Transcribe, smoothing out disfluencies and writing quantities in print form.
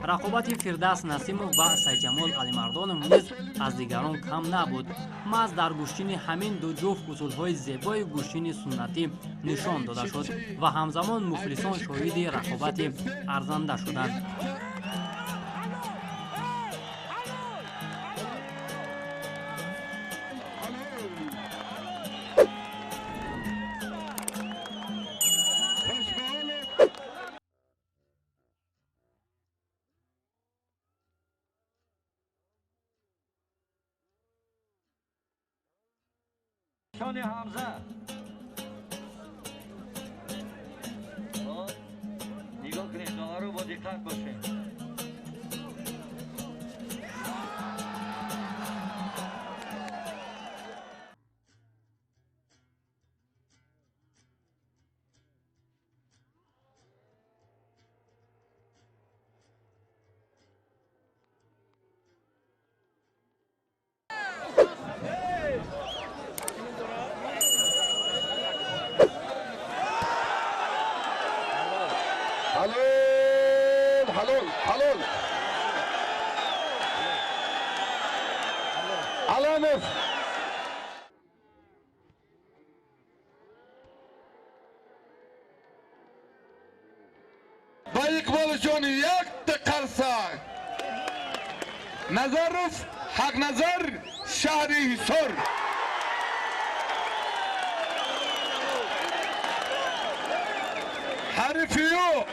рақобати Фирдавс Насимов ва Сайҷамол Алимардонов низ аз дигарон кам набуд. маҳз дар гӯштини ҳамин ду ҷуфт усулҳои зебои гӯштини суннатӣ нишон дода шуд ва ҳамзамон мухлисон шоҳиди рақобати арзанда шуданд. شان حمزه نگاه کنید داغه رو با دقت باشید. حلول علامه با اقبال جان یک تقرصه نظرف حق نظر شهری حصار حرفیو